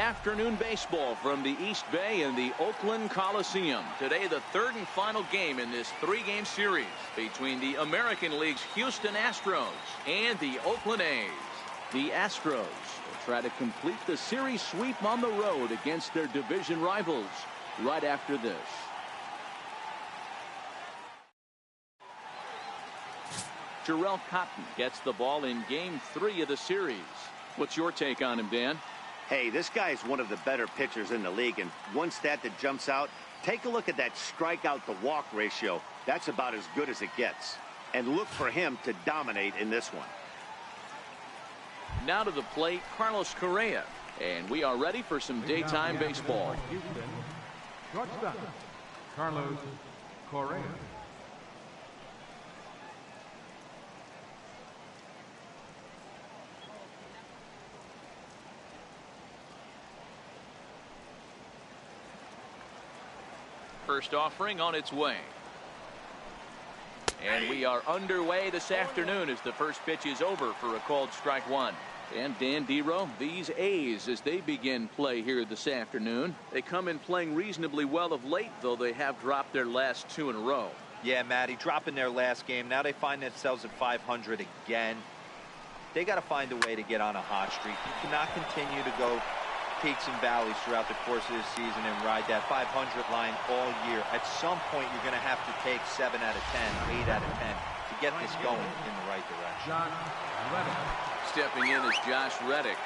afternoon baseball from the East Bay in the Oakland Coliseum. Today, the third and final game in this three-game series between the American League's Houston Astros and the Oakland A's. The Astros will try to complete the series sweep on the road against their division rivals right after this. Jarrell Cotton gets the ball in Game 3 of the series. What's your take on him, Dan? Hey, this guy is one of the better pitchers in the league, and one stat that jumps out, take a look at that strikeout to walk ratio. That's about as good as it gets. And look for him to dominate in this one. Now to the plate, Carlos Correa. And we are ready for some daytime baseball. Shortstop, Carlos Correa. First offering on its way. And we are underway this afternoon as the first pitch is over for a called strike one. And Dan Dero, these A's, as they begin play here this afternoon, they come in playing reasonably well of late, though they have dropped their last two in a row. Yeah, Matty, dropping their last game. Now they find themselves at 500 again. They got to find a way to get on a hot streak. You cannot continue to go peaks and valleys throughout the course of this season and ride that 500 line all year. At some point, you're going to have to take 7 out of 10, 8 out of 10 to get this going in the right direction. Stepping in is Josh Reddick.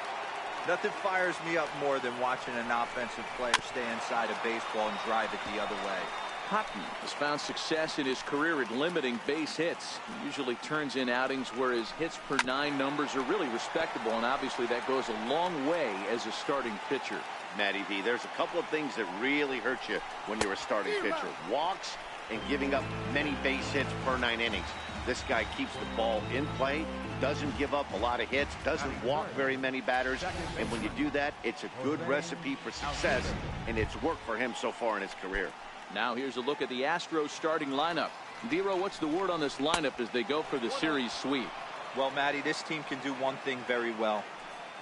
Nothing fires me up more than watching an offensive player stay inside of baseball and drive it the other way. Cotton has found success in his career at limiting base hits. He usually turns in outings where his hits per 9 numbers are really respectable, and obviously that goes a long way as a starting pitcher. Matty V, there's a couple of things that really hurt you when you're a starting pitcher. Walks and giving up many base hits per 9 innings. This guy keeps the ball in play, doesn't give up a lot of hits, doesn't walk very many batters, and when you do that, it's a good recipe for success, and it's worked for him so far in his career. Now here's a look at the Astros starting lineup. Dero, what's the word on this lineup as they go for the series sweep? Well, Matty, this team can do one thing very well.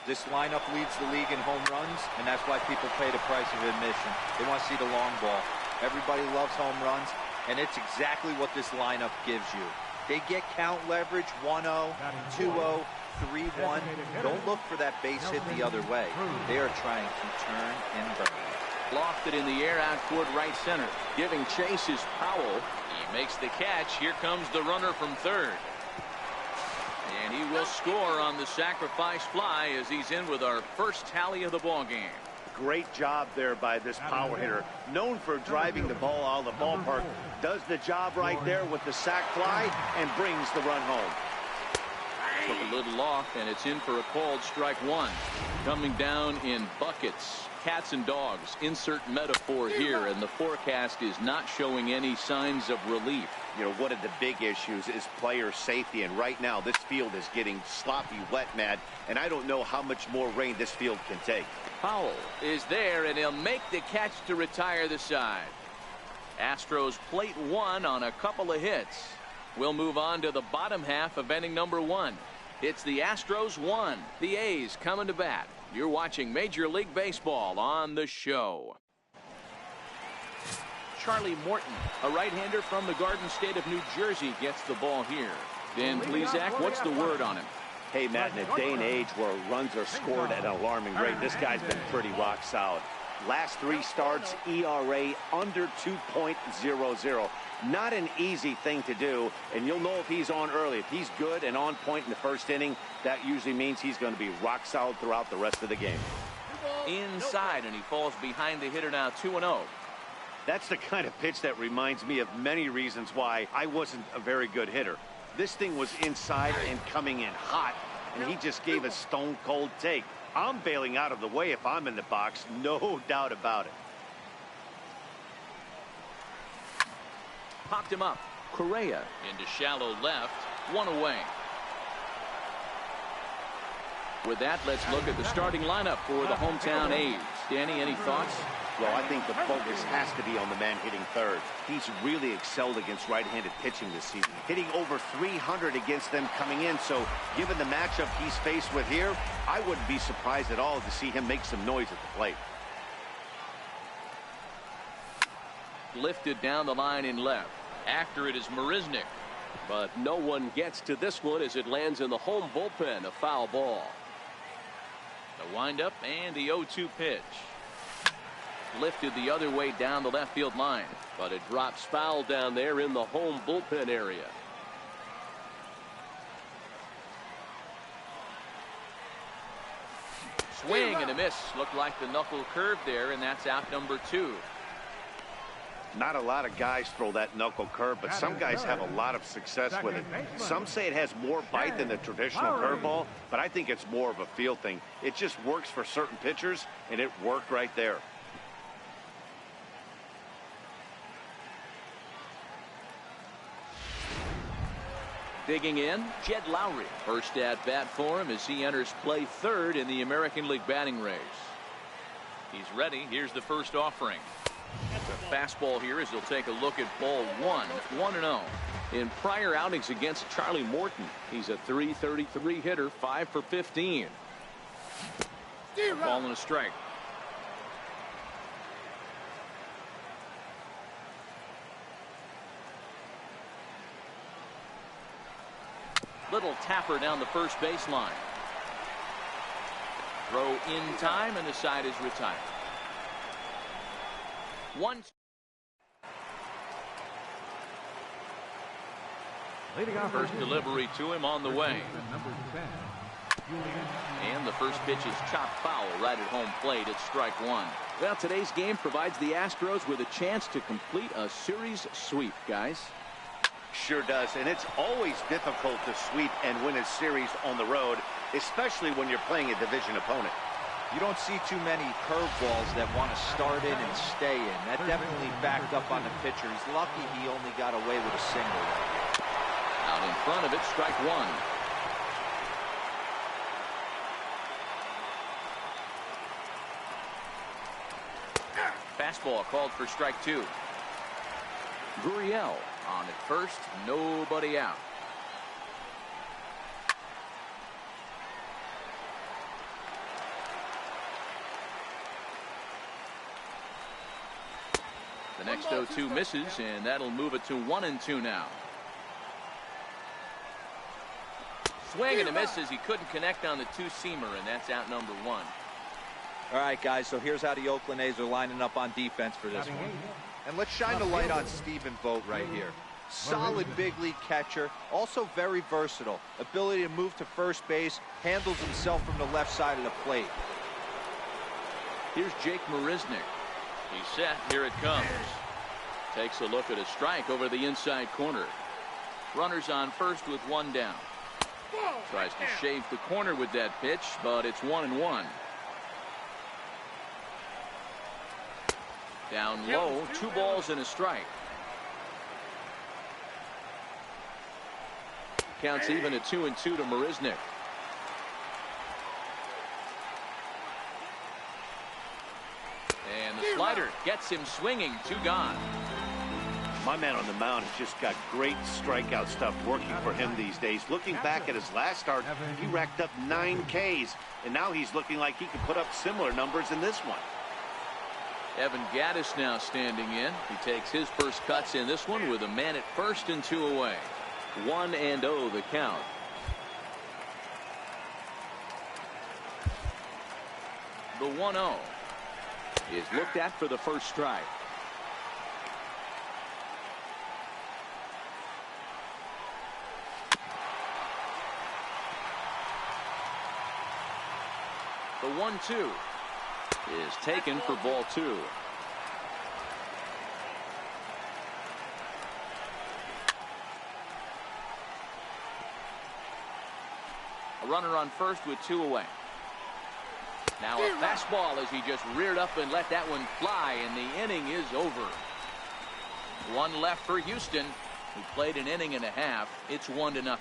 This lineup leads the league in home runs, and that's why people pay the price of admission. They want to see the long ball. Everybody loves home runs, and it's exactly what this lineup gives you. They get count leverage, 1-0, 2-0, 3-1. Don't look for that base hit the other way. They are trying to turn and burn. Lofted in the air out toward right center. Giving chase is Powell. He makes the catch. Here comes the runner from third. And he will score on the sacrifice fly as he's in with our first tally of the ball game. Great job there by this power hitter. Known for driving the ball out of the ballpark. Does the job right there with the sac fly and brings the run home. Took a little off, and it's in for a called strike one. Coming down in buckets. Cats and dogs, insert metaphor here, and the forecast is not showing any signs of relief. You know, one of the big issues is player safety, and right now this field is getting sloppy wet, Matt, and I don't know how much more rain this field can take. Powell is there, and he'll make the catch to retire the side. Astros plate one on a couple of hits. We'll move on to the bottom half of inning number 1. It's the Astros 1, the A's coming to bat. You're watching Major League Baseball on the show. Charlie Morton, a right-hander from the Garden State of New Jersey, gets the ball here. Dan Plesac, what's the word on him? Hey, Matt, in a day and age where runs are scored at an alarming rate, this guy's been pretty rock solid. Last 3 starts, ERA under 2.00. Not an easy thing to do, and you'll know if he's on early. If he's good and on point in the first inning, that usually means he's going to be rock solid throughout the rest of the game. Inside, and he falls behind the hitter now 2-0. That's the kind of pitch that reminds me of many reasons why I wasn't a very good hitter. This thing was inside and coming in hot, and he just gave a stone-cold take. I'm bailing out of the way if I'm in the box, no doubt about it. Popped him up. Correa into shallow left. 1 away. With that, let's look at the starting lineup for the hometown A's. Danny, any thoughts? Well, I think the focus has to be on the man hitting third. He's really excelled against right-handed pitching this season, hitting over 300 against them coming in. So given the matchup he's faced with here, I wouldn't be surprised at all to see him make some noise at the plate. Lifted down the line in left. After it is Marisnick. But no one gets to this one as it lands in the home bullpen, a foul ball. The windup and the 0-2 pitch. Lifted the other way down the left field line. But it drops foul down there in the home bullpen area. Swing and a miss. Looked like the knuckle curve there, and that's out number 2. Not a lot of guys throw that knuckle curve, but some guys have a lot of success with it. Some say it has more bite than the traditional curveball, but I think it's more of a feel thing. It just works for certain pitchers, and it worked right there. Digging in, Jed Lowry. First at bat for him as he enters play third in the American League batting race. He's ready. Here's the first offering. The fastball here as he'll take a look at ball 1, 1-0. In prior outings against Charlie Morton, he's a .333 hitter, 5 for 15. A ball and a strike. Little tapper down the first baseline. Throw in time, and the side is retired. First delivery to him on the way. And the first pitch is chopped foul right at home plate. It's strike 1. Well, today's game provides the Astros with a chance to complete a series sweep, guys. Sure does, and it's always difficult to sweep and win a series on the road, especially when you're playing a division opponent. You don't see too many curveballs that want to start in and stay in. That definitely backed up on the pitcher. He's lucky he only got away with a single. Out in front of it, strike 1. Fastball called for strike 2. Gurriel on at first, nobody out. The next 0-2 misses, and that'll move it to 1-2 now. Swing and a miss as he couldn't connect on the two-seamer, and that's out number 1. All right, guys, so here's how the Oakland A's are lining up on defense for this one. And let's shine the light on Stephen Vogt right here. Solid big league catcher, also very versatile. Ability to move to first base, handles himself from the left side of the plate. Here's Jake Marisnick. He's set. Here it comes. Takes a look at a strike over the inside corner. Runners on first with 1 down. Tries to shave the corner with that pitch, but it's 1-1. Down low, 2 balls and a strike. Counts even at 2-2 to Marisnick. And the slider gets him swinging. 2 gone. My man on the mound has just got great strikeout stuff working for him these days. Looking back at his last start, he racked up 9 Ks, and now he's looking like he can put up similar numbers in this one. Evan Gattis now standing in. He takes his first cuts in this one with a man at first and 2 away. 1-0 the count. The 1-0 is looked at for the first strike. The 1-2 is taken for ball 2. A runner on first with 2 away. Now a fastball as he just reared up and let that one fly, and the inning is over. 1 left for Houston, who played an inning and a half. It's 1-0.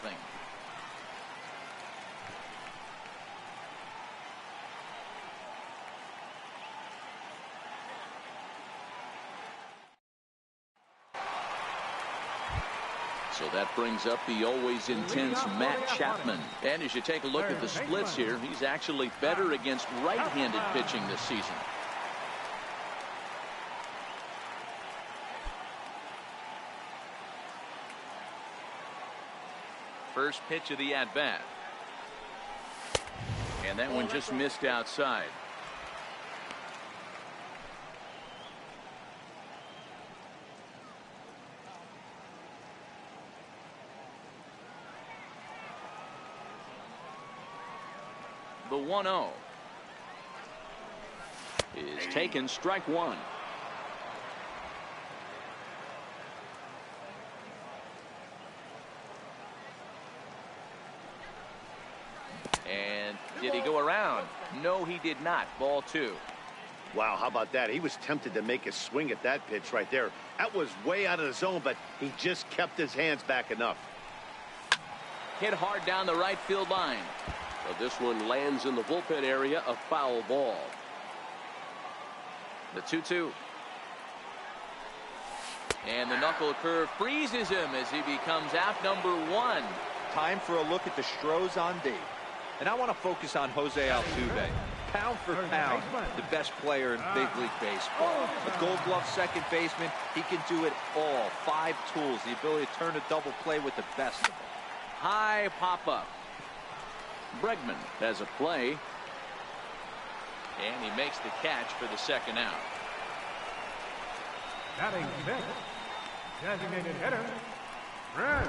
So that brings up the always intense Matt Chapman. And as you take a look at the splits here, he's actually better against right-handed pitching this season. First pitch of the at-bat. And that one just missed outside. The 1-0 is taken, strike one. And did he go around? No, he did not. Ball two. Wow, how about that? He was tempted to make a swing at that pitch right there. That was way out of the zone, but he just kept his hands back enough. Hit hard down the right field line. But this one lands in the bullpen area, a foul ball. The 2-2. And the knuckle curve freezes him as he becomes out number one. Time for a look at the Astros on D. And I want to focus on Jose Altuve. Pound for pound, the best player in Big League Baseball. A Gold Glove second baseman, he can do it all. 5 tools, the ability to turn a double play with the best of them. High pop-up. Bregman has a play. And he makes the catch for the second out. Batting fifth, designated hitter, Chris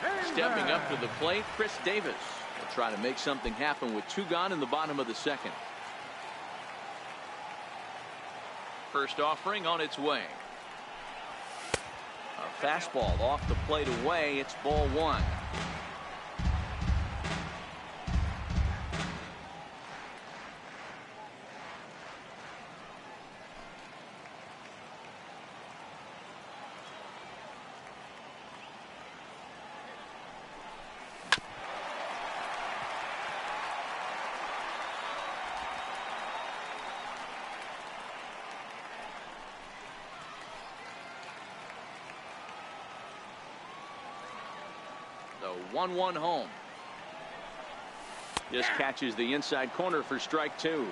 Davis. Stepping up to the plate, Chris Davis will try to make something happen with 2 gone in the bottom of the second. First offering on its way. A fastball off the plate away. It's ball one. The 1-1 home. Just catches the inside corner for strike two.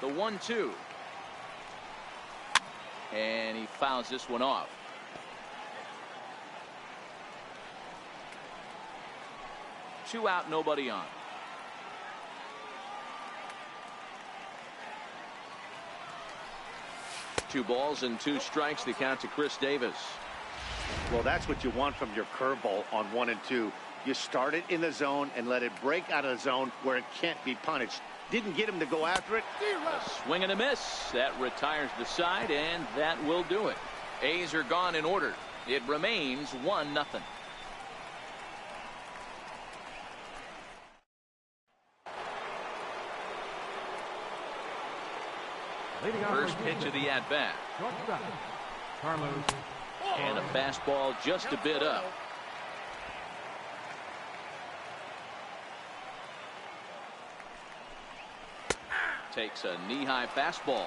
The 1-2. And he fouls this one off. Two out, nobody on. Two balls and 2 strikes, the count to Chris Davis. Well, that's what you want from your curveball on 1 and 2. You start it in the zone and let it break out of the zone where it can't be punished. Didn't get him to go after it. A swing and a miss. That retires the side, and that will do it. A's are gone in order. It remains 1-0. First pitch of the at-bat. And a fastball just a bit up. Takes a knee-high fastball.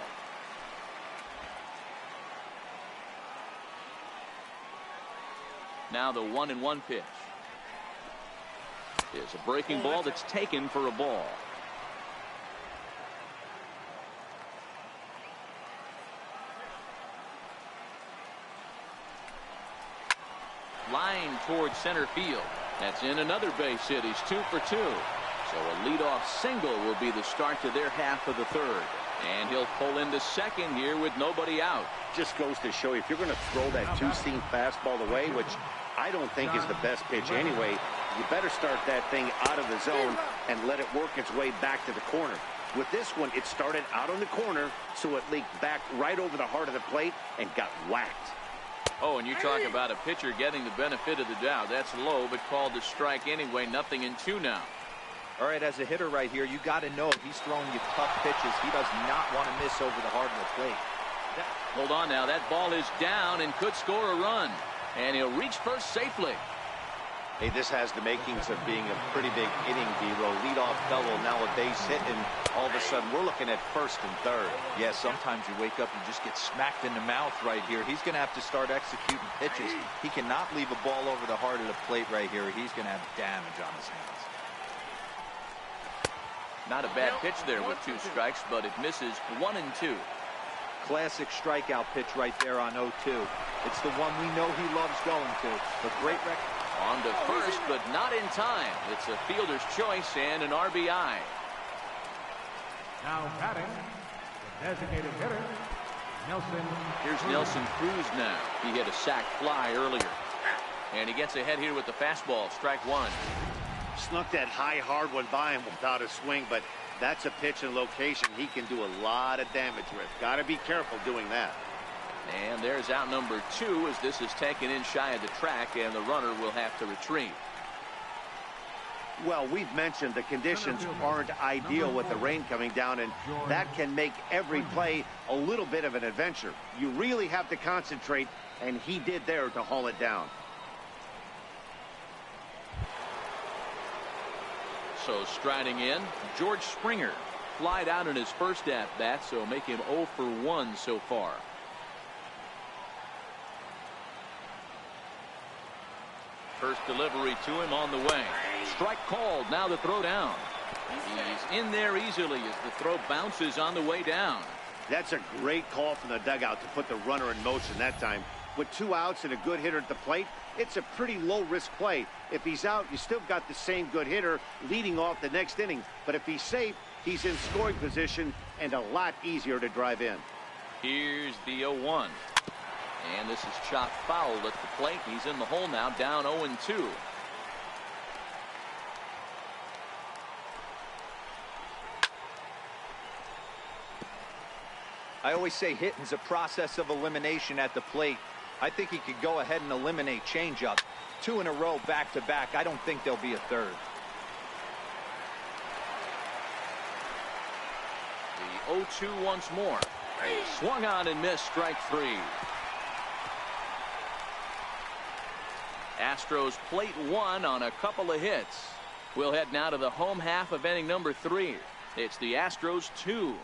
Now the 1-1 pitch. Is a breaking ball that's taken for a ball. Line towards center field. That's in another base hit. He's 2 for 2. So a leadoff single will be the start to their half of the third. And he'll pull into second here with nobody out. Just goes to show you, if you're going to throw that two-seam fastball away, which I don't think is the best pitch anyway, you better start that thing out of the zone and let it work its way back to the corner. With this one, it started out on the corner, so it leaked back right over the heart of the plate and got whacked. Oh, and you talk about a pitcher getting the benefit of the doubt. That's Lowe, but called a strike anyway. 0-2 now. All right, as a hitter right here, you got to know if he's throwing you tough pitches, he does not want to miss over the heart of the plate. Hold on now. That ball is down and could score a run. And he'll reach first safely. Hey, this has the makings of being a pretty big inning, D-Row. Leadoff double, now a base hit, and all of a sudden we're looking at first and third. Yeah, sometimes you wake up and just get smacked in the mouth right here. He's going to have to start executing pitches. He cannot leave a ball over the heart of the plate right here. He's going to have damage on his hands. Not a bad pitch there with 2 strikes, but it misses 1 and 2. Classic strikeout pitch right there on 0-2. It's the one we know he loves going to. The great record. On to first, but not in time. It's a fielder's choice and an RBI. Now batting, the designated hitter, Nelson. Here's Nelson Cruz now. He hit a sac fly earlier. And he gets ahead here with the fastball. Strike 1. Snuck that high hard one by him without a swing, but that's a pitch and location he can do a lot of damage with. Got to be careful doing that. And there's out number 2 as this is taken in shy of the track, and the runner will have to retreat. Well, we've mentioned the conditions aren't ideal with the rain coming down, and that can make every play a little bit of an adventure. You really have to concentrate, and he did there to haul it down. So striding in, George Springer. Flied out in his first at-bat, so make him 0 for 1 so far. First delivery to him on the way. Strike called. Now the throw down. He's in there easily as the throw bounces on the way down. That's a great call from the dugout to put the runner in motion that time. With 2 outs and a good hitter at the plate, it's a pretty low-risk play. If he's out, you still got the same good hitter leading off the next inning. But if he's safe, he's in scoring position and a lot easier to drive in. Here's the 0-1. And this is chopped foul at the plate. He's in the hole now, down 0-2. I always say hitting's a process of elimination at the plate. I think he could go ahead and eliminate changeup. 2 in a row back-to-back. I don't think there'll be a third. The 0-2 once more. Swung on and missed. Strike 3. Astros plate 1 on a couple of hits. We'll head now to the home half of inning number 3. It's the Astros 2.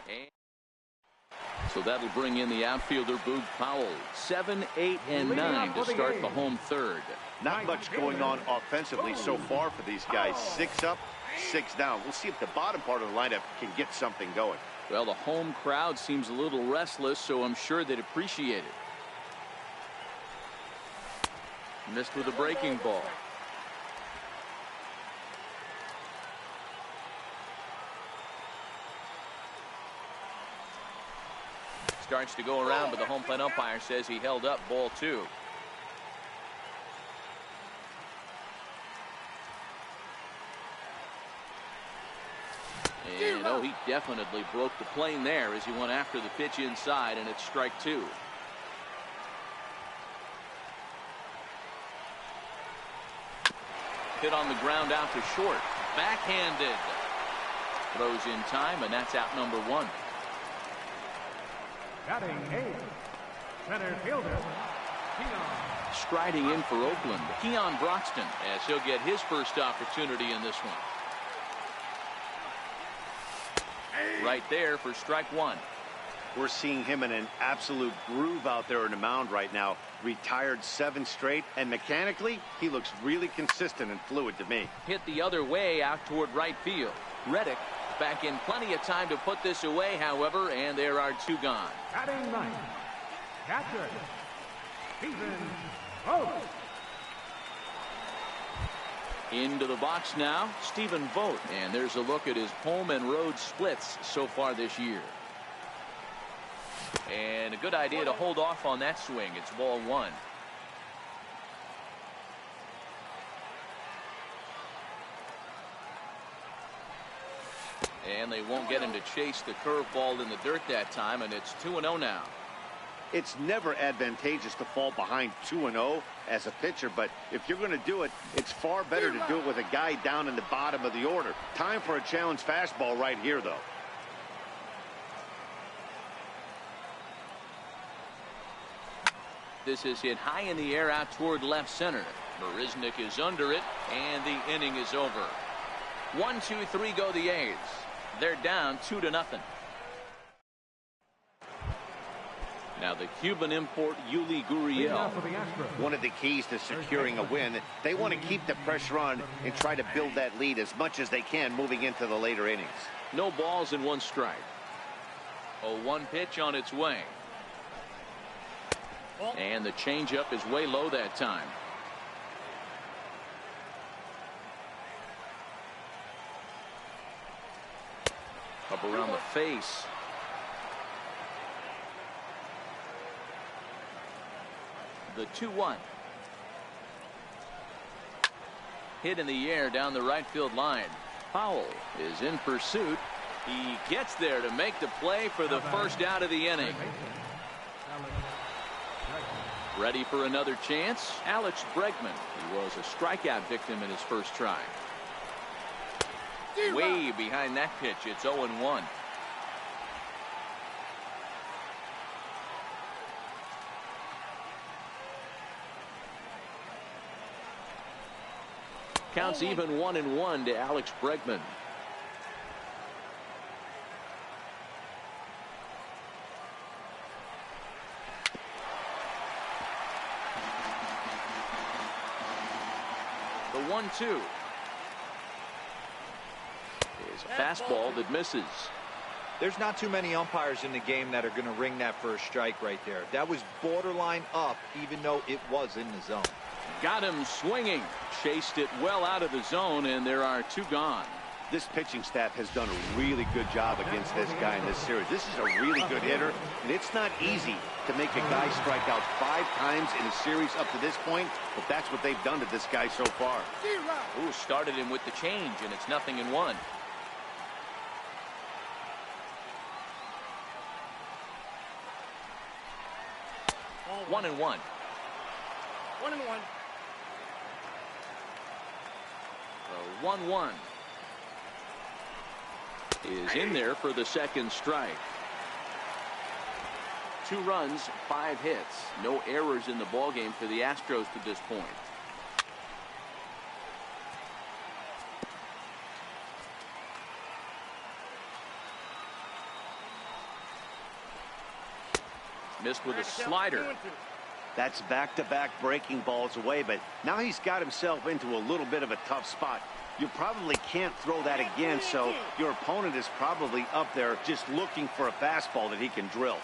So that'll bring in the outfielder Boog Powell. 7, 8, and 9 to start the home third. Not much going on offensively so far for these guys. 6 up, 6 down. We'll see if the bottom part of the lineup can get something going. Well, the home crowd seems a little restless, so I'm sure they'd appreciate it. Missed with a breaking ball. Starts to go around, but the home plate umpire says he held up. Ball 2. And oh, he definitely broke the plane there as he went after the pitch inside, and it's strike 2. Hit on the ground out to short. Backhanded. Throws in time, and that's out number 1. Batting 8, center fielder, Keon. Striding in for Oakland, Keon Broxton, as he'll get his first opportunity in this one. Right there for strike 1. We're seeing him in an absolute groove out there in the mound right now. Retired 7 straight, and mechanically, he looks really consistent and fluid to me. Hit the other way out toward right field. Reddick back in plenty of time to put this away, however, and there are 2 gone. Batting 9, catcher, Stephen Vogt. Into the box now, Stephen Vogt, and there's a look at his home and road splits so far this year. And a good idea to hold off on that swing. It's ball 1. And they won't get him to chase the curveball in the dirt that time, and it's 2-0 now. It's never advantageous to fall behind 2-0 as a pitcher, but if you're going to do it, it's far better to do it with a guy down in the bottom of the order. Time for a challenge fastball right here, though. This is hit high in the air out toward left center. Marisnick is under it, and the inning is over. 1, 2, 3 go the A's. They're down 2-0. Now the Cuban import Yuli Gurriel. One of the keys to securing a win, they want to keep the pressure on and try to build that lead as much as they can moving into the later innings. No balls and 1 strike. A 1 pitch on its way. And the changeup is way low that time. Up around the face. The 2-1. Hit in the air down the right field line. Powell is in pursuit. He gets there to make the play for the first out of the inning. Ready for another chance? Alex Bregman. He was a strikeout victim in his first try. Way behind that pitch. It's 0-1. Counts even 1-1 to Alex Bregman. The 1-2 is a fastball that misses. There's not too many umpires in the game that are going to ring that first strike right there. That was borderline up, even though it was in the zone. Got him swinging. Chased it well out of the zone, and there are 2 gone. This pitching staff has done a really good job against this guy in this series. This is a really good hitter, and it's not easy to make a guy strike out 5 times in a series up to this point, but that's what they've done to this guy so far. Ooh, started him with the change, and it's 0-1. One and one. 1-1. 1-1 is in there for the second strike. 2 runs, 5 hits. No errors in the ballgame for the Astros to this point. Missed with a slider. That's back-to-back breaking balls away, but now he's got himself into a little bit of a tough spot. You probably can't throw that again, so your opponent is probably up there just looking for a fastball that he can drill.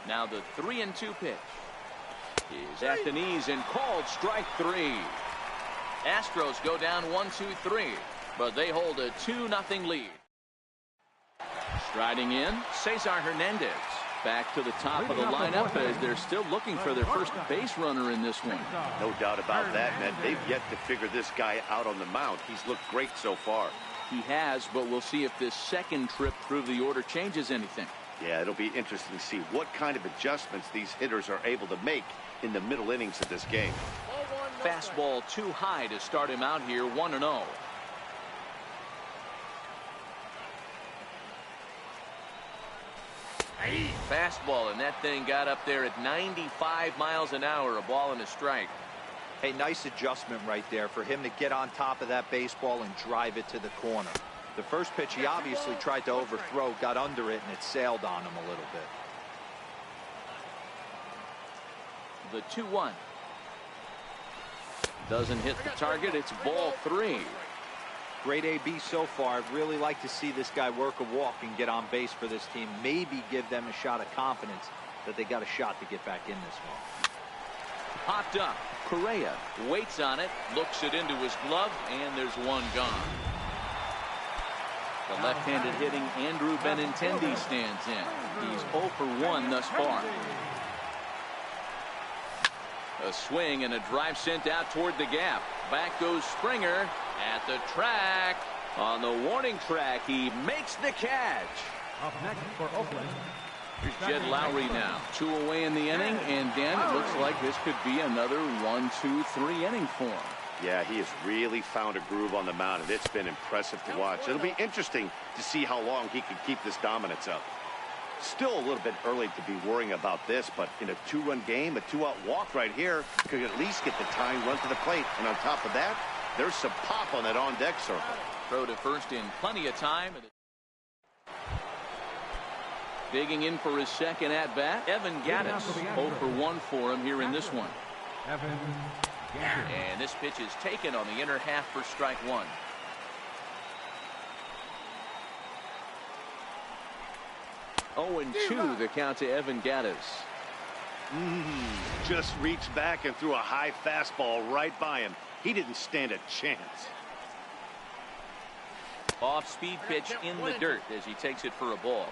Now the 3-2 pitch is at the knees and called strike 3. Astros go down 1-2-3, but they hold a 2-0 lead. Striding in, Cesar Hernandez. Back to the top of the lineup as they're still looking for their first base runner in this one. No doubt about that, man. They've yet to figure this guy out on the mound. He's looked great so far. He has, but we'll see if this second trip through the order changes anything. Yeah, it'll be interesting to see what kind of adjustments these hitters are able to make in the middle innings of this game. Fastball too high to start him out here, 1-0. Fastball, and that thing got up there at 95 miles an hour, a ball and a strike. Hey, nice adjustment right there for him to get on top of that baseball and drive it to the corner. The first pitch he obviously tried to overthrow, got under it, and it sailed on him a little bit. The 2-1 doesn't hit the target. It's ball 3. Great AB so far. I'd really like to see this guy work a walk and get on base for this team. Maybe give them a shot of confidence that they got a shot to get back in this one. Popped up. Correa waits on it, looks it into his glove, and there's 1 gone. The left-handed hitting Andrew Benintendi stands in. He's 0 for 1 thus far. A swing and a drive sent out toward the gap. Back goes Springer at the track. On the warning track, he makes the catch. Up next for Oakland. Here's Jed Lowry now. 2 away in the inning, and Dan, it looks like this could be another 1-2-3 inning for him. Yeah, he has really found a groove on the mound, and it's been impressive to watch. It'll be interesting to see how long he can keep this dominance up. Still a little bit early to be worrying about this, but in a two-run game, a two-out walk right here could at least get the tying run to the plate. And on top of that, there's some pop on that on-deck circle. Throw to first in plenty of time. Digging in for his second at-bat, Evan Gattis. 0 for 1 for him here in this one. And this pitch is taken on the inner half for strike one. Oh, and 2 the count to Evan Gattis. Just reached back and threw a high fastball right by him. He didn't stand a chance. Off-speed pitch in the dirt as he takes it for a ball.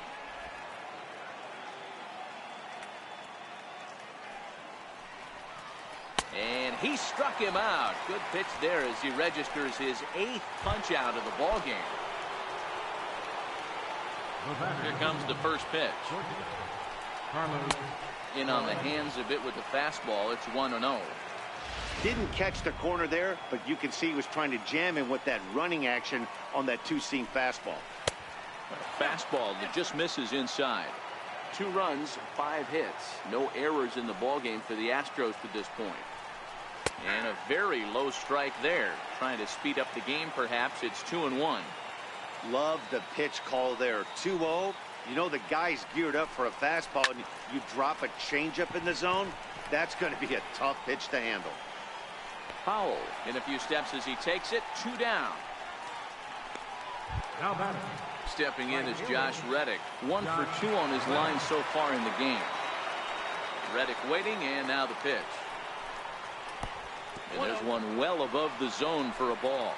And he struck him out. Good pitch there as he registers his 8th punch out of the ball game. Here comes the first pitch. In on the hands a bit with the fastball. It's 1-0. Didn't catch the corner there, but you can see he was trying to jam him with that running action on that two-seam fastball. A fastball that just misses inside. 2 runs, 5 hits. No errors in the ball game for the Astros to this point. And a very low strike there. Trying to speed up the game, perhaps. It's 2-1. Love the pitch call there. 2-0. You know the guy's geared up for a fastball, and you drop a changeup in the zone. That's going to be a tough pitch to handle. Powell in a few steps as he takes it. 2 down. Now batting. Stepping in is Josh Reddick. 1 for 2 on his line so far in the game. Reddick waiting, and now the pitch. And there's one well above the zone for a ball.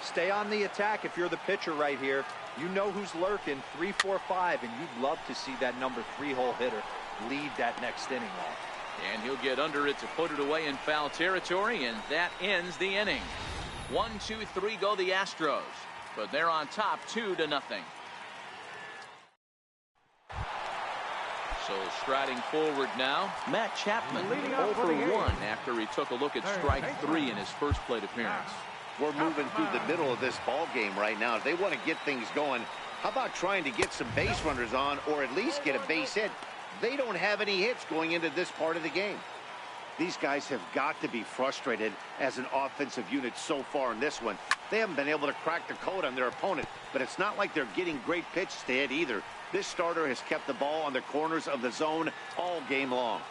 Stay on the attack if you're the pitcher right here. You know who's lurking, 3, 4, 5, and you'd love to see that number 3-hole hitter lead that next inning off. And he'll get under it to put it away in foul territory, and that ends the inning. 1, 2, 3 go the Astros, but they're on top 2-0. So striding forward now, Matt Chapman 0 for 1 after he took a look at strike 3 in his first plate appearance. We're moving through the middle of this ball game right now. If they want to get things going, how about trying to get some base runners on or at least get a base hit? They don't have any hits going into this part of the game. These guys have got to be frustrated as an offensive unit so far in this one. They haven't been able to crack the code on their opponent, but it's not like they're getting great pitches to hit either. This starter has kept the ball on the corners of the zone all game long.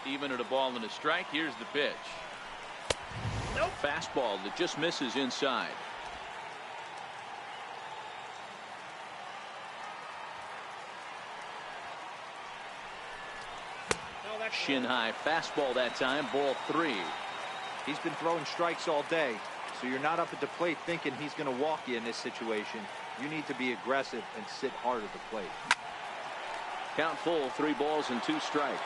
Even at a ball and a strike, here's the pitch. Nope. Fastball that just misses inside. Shin high fastball that time, ball 3. He's been throwing strikes all day, so you're not up at the plate thinking he's going to walk you in this situation. You need to be aggressive and sit hard at the plate. Count full, 3 balls and 2 strikes.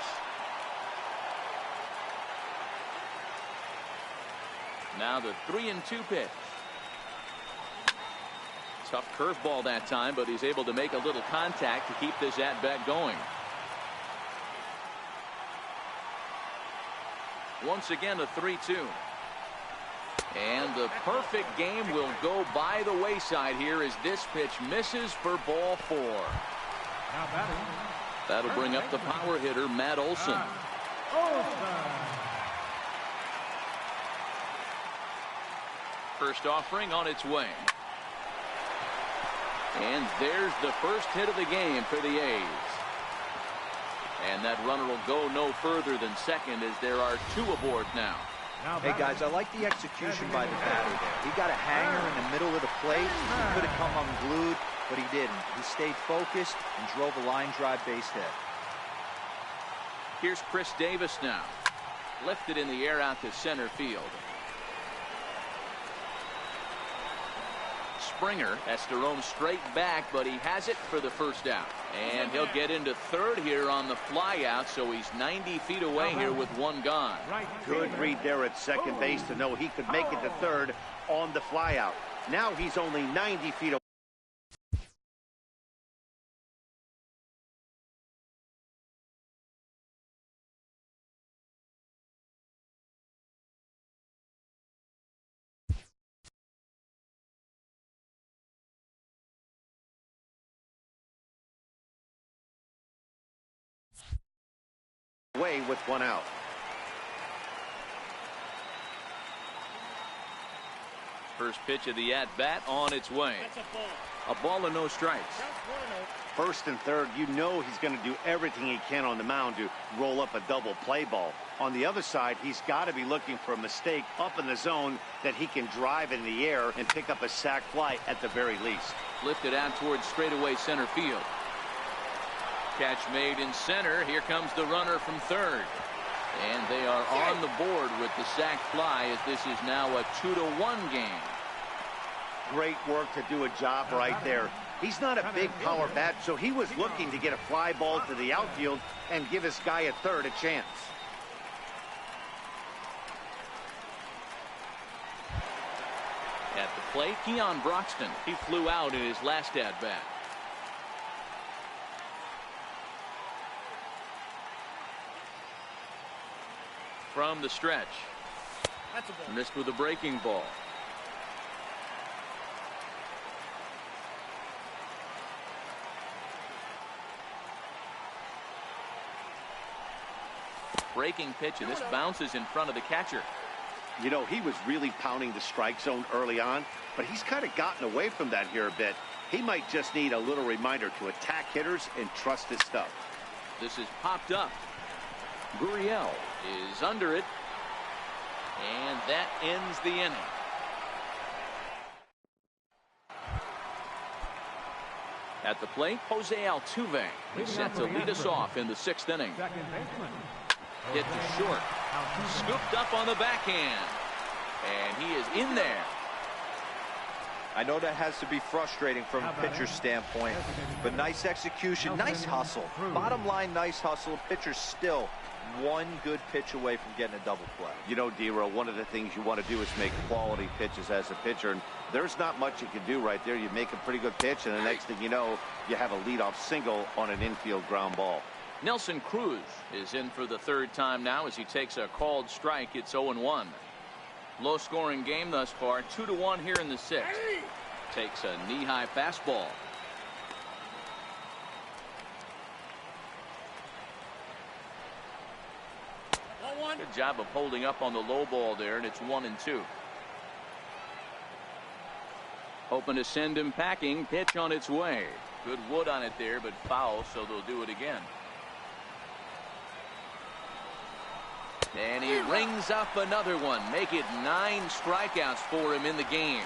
Now the 3-2 pitch. Tough curveball that time, but he's able to make a little contact to keep this at-bat going. Once again, a 3-2. And the perfect game will go by the wayside here as this pitch misses for ball 4. Now batting. That'll bring up the power hitter, Matt Olson. First offering on its way. And there's the first hit of the game for the A's. And that runner will go no further than second as there are 2 aboard now. Hey guys, I like the execution by the batter there. He got a hanger in the middle of the plate. He could have come unglued, but he didn't. He stayed focused and drove a line drive base hit. Here's Chris Davis now. Lifted in the air out to center field. Springer has to roam straight back, but he has it for the first out. And he'll get into third here on the fly out, so he's 90 feet away here with 1 gone. Good read there at second base to know he could make it to third on the fly out. Now he's only 90 feet away. away with one out. First pitch of the at-bat on its way. A ball and no strikes. First and third, you know he's going to do everything he can on the mound to roll up a double play ball. On the other side, he's got to be looking for a mistake up in the zone that he can drive in the air and pick up a sac fly at the very least. Lifted out towards straightaway center field. Catch made in center. Here comes the runner from third. And they are on the board with the sac fly as this is now a 2-1 game. Great work to do a job right there. He's not a big power bat, so he was looking to get a fly ball to the outfield and give his guy at third a chance. At the plate, Keon Broxton. He flew out in his last at-bat. From the stretch. Missed with a breaking ball. Breaking pitch, and this bounces in front of the catcher. You know, he was really pounding the strike zone early on, but he's kind of gotten away from that here a bit. He might just need a little reminder to attack hitters and trust his stuff. This is popped up. Gurriel is under it, and that ends the inning. At the plate, Jose Altuve. He's set to lead us off in the 6th inning. Hit to short. Scooped up on the backhand. And he is in there. I know that has to be frustrating from a pitcher's standpoint, but nice execution, nice hustle. Bottom line, nice hustle. Pitcher's still one good pitch away from getting a double play. You know, D-Row, one of the things you want to do is make quality pitches as a pitcher, and there's not much you can do right there. You make a pretty good pitch, and the next thing you know, you have a leadoff single on an infield ground ball. Nelson Cruz is in for the 3rd time now as he takes a called strike. It's 0-1. Low scoring game thus far. 2-1 here in the 6th. Takes a knee-high fastball. Good job of holding up on the low ball there, and it's 1-2. Hoping to send him packing. Pitch on its way. Good wood on it there, but foul, so they'll do it again. And he rings up another one. Make it 9 strikeouts for him in the game.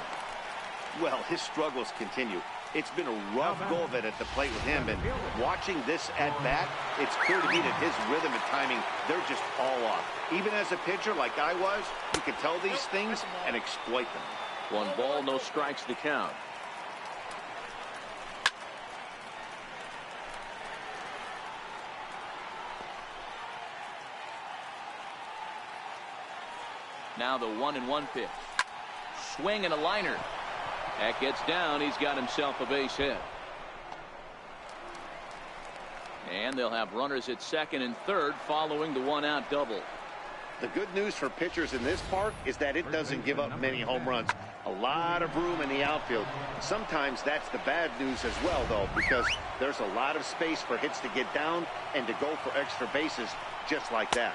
Well, his struggles continue. It's been a rough go of it at the plate with him, and watching this at bat, it's clear to me that his rhythm and timing, they're just all off. Even as a pitcher like I was, you can tell these things and exploit them. 1 ball, no strikes to count. Now the 1-1 pitch. Swing and a liner. That gets down. He's got himself a base hit. And they'll have runners at 2nd and 3rd following the 1-out double. The good news for pitchers in this park is that it doesn't give up many home runs. A lot of room in the outfield. Sometimes that's the bad news as well, though, because there's a lot of space for hits to get down and to go for extra bases just like that.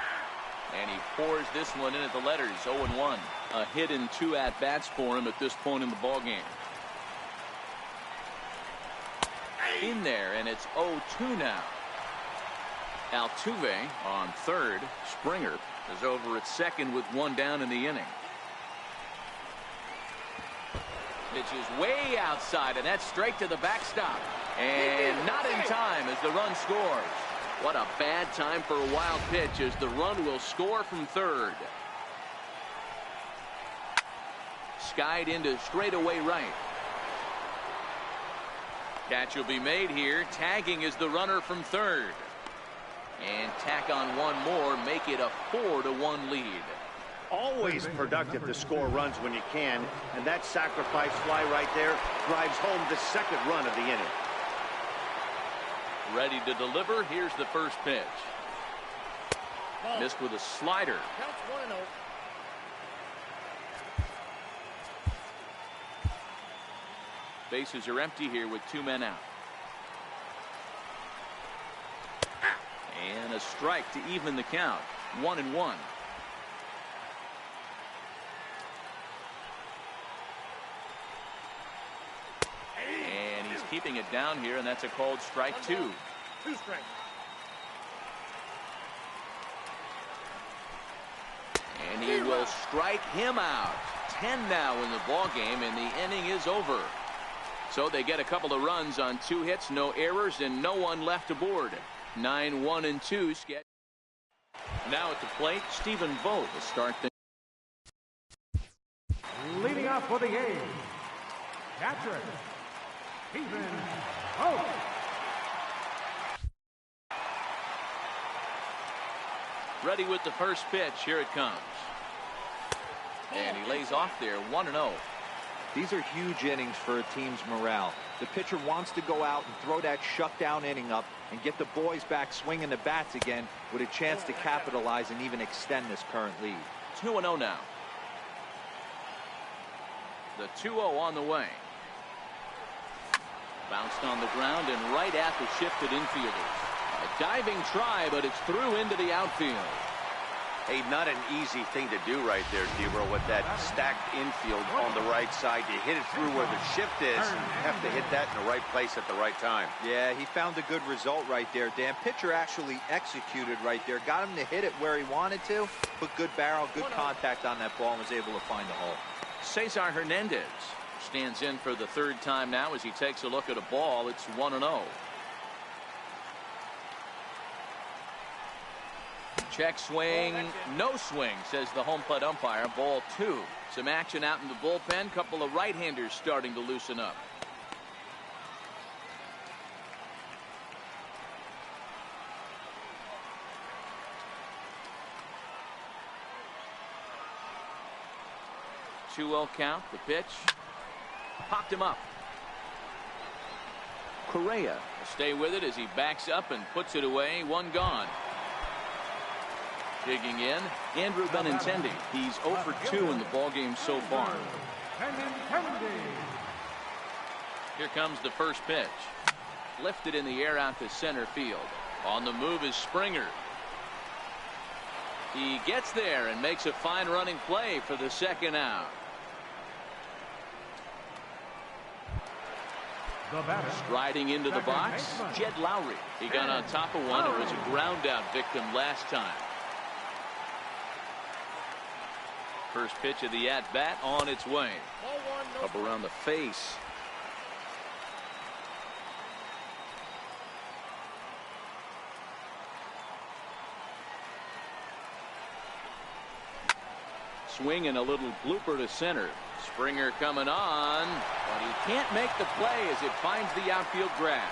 And he pours this one in at the letters. 0-1. A hit in 2 at-bats for him at this point in the ballgame. In there, and it's 0-2 now. Altuve on 3rd. Springer is over at 2nd with 1 down in the inning. Pitch is way outside, and that's straight to the backstop. And not in time as the run scores. What a bad time for a wild pitch as the run will score from 3rd. Skied into straightaway right. Catch will be made here. Tagging is the runner from 3rd. And tack on 1 more, make it a 4-1 lead. Always productive to score runs when you can, and that sacrifice fly right there drives home the 2nd run of the inning. Ready to deliver. Here's the first pitch. Missed with a slider. Counts 1-0. Bases are empty here with 2 men out. And a strike to even the count. 1-1. And he's keeping it down here, and that's a called strike 2. 2 strikes. And he will strike him out. 10 now in the ball game, and the inning is over. So they get a couple of runs on 2 hits, no errors, and no one left aboard. 9-1-2 sketch. Now at the plate, Stephen Vogt will start the. Leading off for the A's, catcher, Stephen Vogt. Ready with the first pitch. Here it comes. And he lays off there. 1-0. These are huge innings for a team's morale. The pitcher wants to go out and throw that shutdown inning up and get the boys back swinging the bats again with a chance to capitalize and even extend this current lead. 2-0 now. The 2-0 on the way. Bounced on the ground and right at the shifted infielders. A diving try, but it's through into the outfield. Hey, not an easy thing to do right there, Debro, with that stacked infield on the right side. You hit it through where the shift is, and you have to hit that in the right place at the right time. Yeah, he found a good result right there, Dan. Pitcher actually executed right there. Got him to hit it where he wanted to. Put good barrel, good contact on that ball, and was able to find the hole. Cesar Hernandez stands in for the 3rd time now as he takes a look at a ball. It's 1-0. Check swing, no swing, says the home plate umpire. Ball 2. Some action out in the bullpen. Couple of right-handers starting to loosen up. Two-0 count. The pitch. Popped him up. Correa will stay with it as he backs up and puts it away. 1 gone. Digging in, Andrew Benintendi. He's 0 for 2 in the ballgame so far. Here comes the first pitch. Lifted in the air out to center field. On the move is Springer. He gets there and makes a fine running play for the 2nd out. Striding into the box, Jed Lowry. He got on top of one and was a ground out victim last time. First pitch of the at-bat on its way. Up around the face. Swing and a little blooper to center. Springer coming on, but he can't make the play as it finds the outfield grass.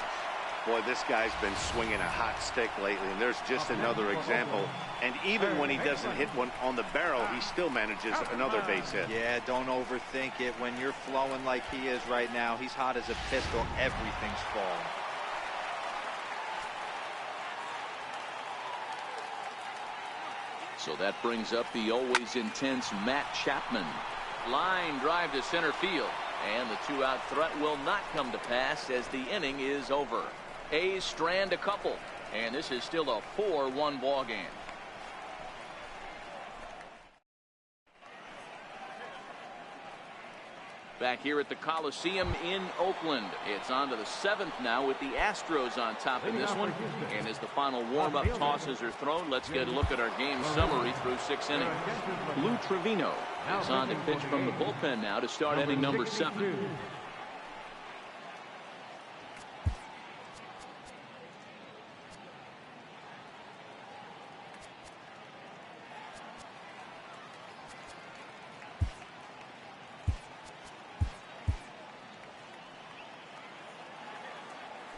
Boy, this guy's been swinging a hot stick lately, and there's just another example. And even when he doesn't hit one on the barrel, he still manages another base hit. Yeah, don't overthink it. When you're flowing like he is right now, he's hot as a pistol. Everything's falling. So that brings up the always intense Matt Chapman. Line drive to center field, and the 2-out threat will not come to pass as the inning is over. A's strand a couple, and this is still a 4-1 ball game. Back here at the Coliseum in Oakland. It's on to the 7th now with the Astros on top in this one. And as the final warm-up tosses are thrown, let's get a look at our game summary through 6 innings. Lou Trevino is on to pitch from the bullpen now to start inning number 7.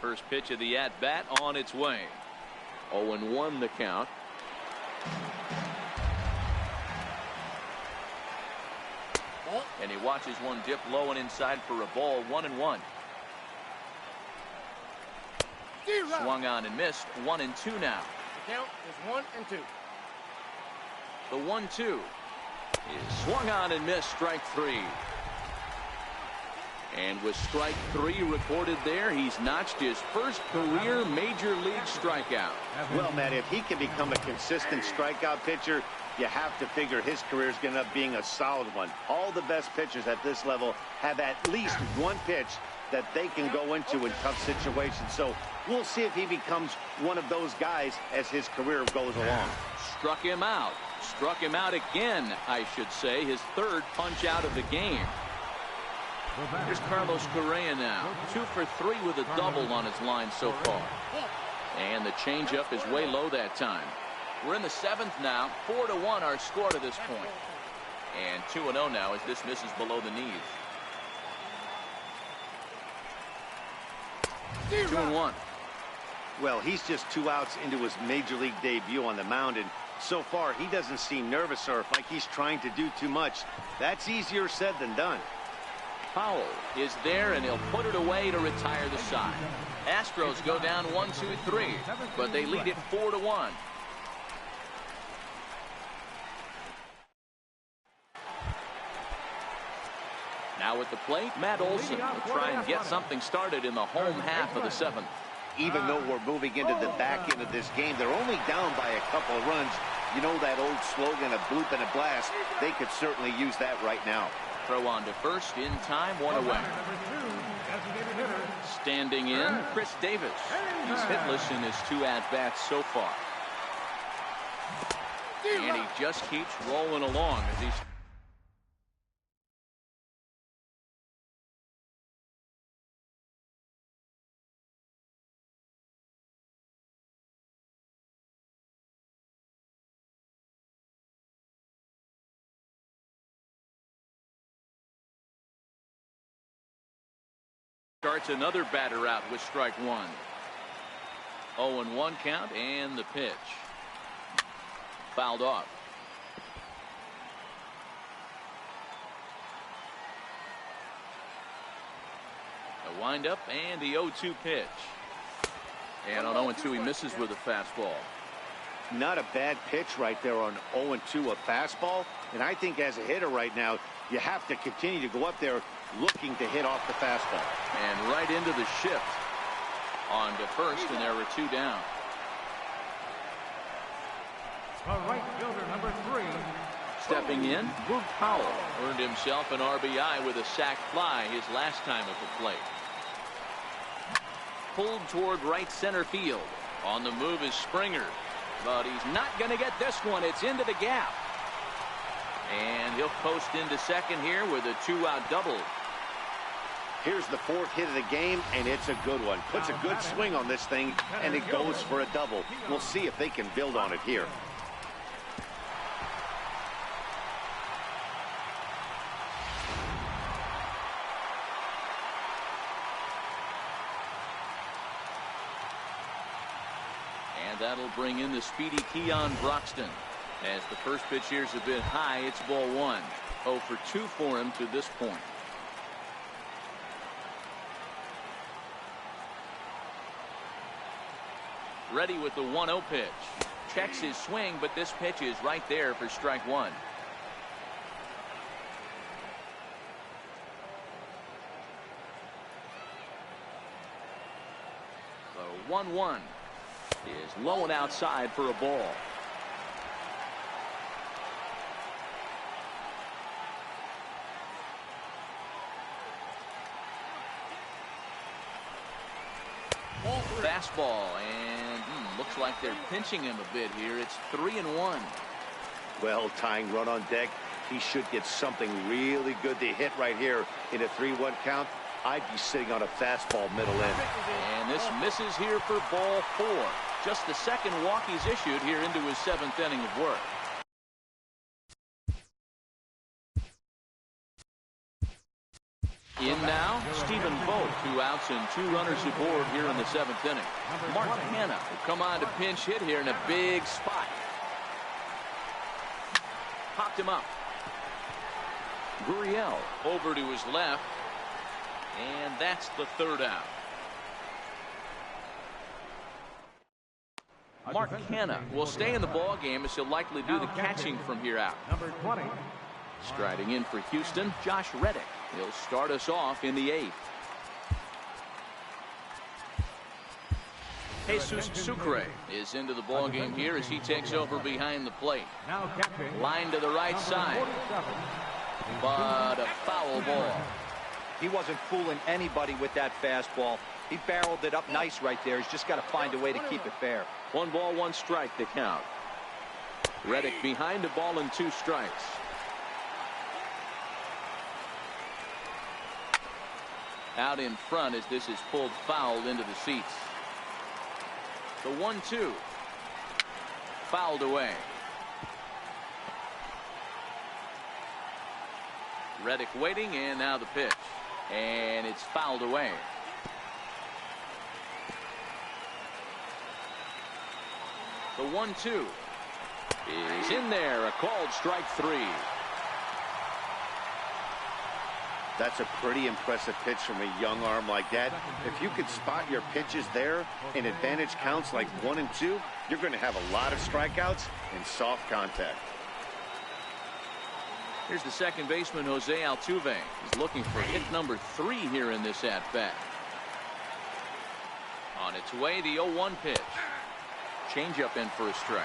First pitch of the at-bat on its way. 0-1 the count. And he watches one dip low and inside for a ball. 1-1. Swung on and missed. 1-2 now. The count is 1-2. The 1-2 is swung on and missed. Strike 3. And with strike 3 recorded there, he's notched his first career major league strikeout. Well, Matt, if he can become a consistent strikeout pitcher, you have to figure his career is going to end up being a solid one. All the best pitchers at this level have at least one pitch that they can go into in tough situations. So we'll see if he becomes one of those guys as his career goes along. Struck him out. Struck him out again, I should say. His third punch out of the game. Here's Carlos Correa now. 2 for 3 with a double on his line so far. And the changeup is way low that time. We're in the 7th now. 4-1 our score to this point. And 2-0 now as this misses below the knees. 2-1. Well, he's just 2 outs into his major league debut on the mound, and so far he doesn't seem nervous or like he's trying to do too much. That's easier said than done. Powell is there, and he'll put it away to retire the side. Astros go down 1-2-3, but they lead it 4-1. Now at the plate, Matt Olson will try and get something started in the home half of the 7th. Even though we're moving into the back end of this game, they're only down by a couple of runs. You know that old slogan, a bloop and a blast. They could certainly use that right now. Throw on to first in time, 1 away. Standing in, Chris Davis. He's hitless in his 2 at-bats so far. And he just keeps rolling along as he's starts another batter out with strike 1. 0-1 count, and the pitch. Fouled off. A windup and the 0-2 pitch. And on 0-2 he misses with a fastball. Not a bad pitch right there on 0-2, a fastball. And I think as a hitter right now, you have to continue to go up there looking to hit off the fastball. And right into the shift. On to first, and there were 2 down. The right fielder, number 3. Stepping in, Luke Powell earned himself an RBI with a sac fly his last time at the plate. Pulled toward right center field. On the move is Springer, but he's not going to get this one. It's into the gap. And he'll post into second here with a 2-out double. Here's the 4th hit of the game, and it's a good one. Puts a good swing on this thing, and it goes for a double. We'll see if they can build on it here. And that'll bring in the speedy Keon Broxton. As the first pitch here's a bit high, it's ball 1. 0 for 2 for him to this point. Ready with the 1-0 pitch. Checks his swing, but this pitch is right there for strike 1. The 1-1 is low and outside for a ball. Fastball, and looks like they're pinching him a bit here. It's 3-1. Well, tying run on deck. He should get something really good to hit right here in a 3-1 count. I'd be sitting on a fastball middle in. And this misses here for ball 4. Just the second walk he's issued here into his 7th inning of work. In now, Stephen Vogt, 2 outs and 2 runners aboard here in the 7th inning. Mark Hanna will come on to pinch hit here in a big spot. Popped him up. Gurriel over to his left. And that's the 3rd out. Mark Hanna will stay in the ball game as he'll likely do the catching from here out. Number 20. Striding in for Houston, Josh Reddick. He'll start us off in the 8th. Jesus Sucre is into the ball game here as he takes over behind the plate. Line to the right side, but a foul ball. He wasn't fooling anybody with that fastball. He barreled it up nice right there. He's just got to find a way to keep it fair. 1 ball, 1 strike to count. Reddick behind the ball and 2 strikes. Out in front as this is pulled foul into the seats. The 1-2. Fouled away. Reddick waiting, and now the pitch. And it's fouled away. The 1-2 is in there. A called strike 3. That's a pretty impressive pitch from a young arm like that. If you could spot your pitches there in advantage counts like 1 and 2, you're going to have a lot of strikeouts and soft contact. Here's the second baseman, Jose Altuve. He's looking for hit number 3 here in this at-bat. On its way, the 0-1 pitch. Changeup in for a strike.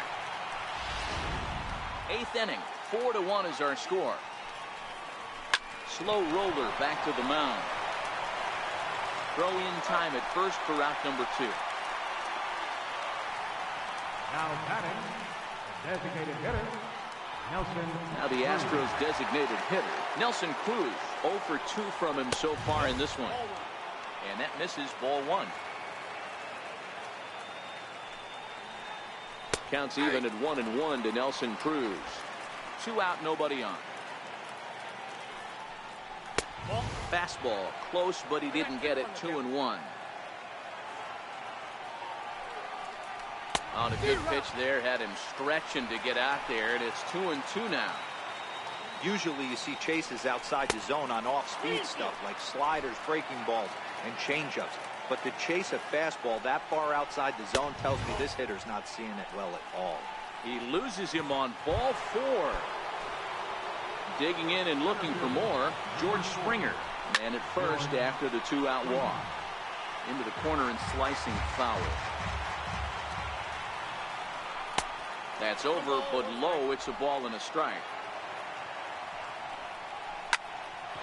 8th inning, 4-1 is our score. Slow roller back to the mound. Throw in time at first for out number 2. Now batting, the designated hitter, Nelson. Now the Astros designated hitter, Nelson Cruz, 0 for 2 from him so far in this one. And that misses, ball 1. counts even at 1-1 to Nelson Cruz. 2 out, nobody on. Fastball close, but he didn't get it. 2-1. On a good pitch there, had him stretching to get out there, and it's 2-2 now. Usually you see chases outside the zone on off-speed stuff like sliders, breaking balls, and changeups. But to chase a fastball that far outside the zone tells me this hitter's not seeing it well at all. He loses him on ball 4. Digging in and looking for more, George Springer. Man at first after the 2-out walk. Into the corner and slicing foul. That's over, but low. It's a ball and a strike.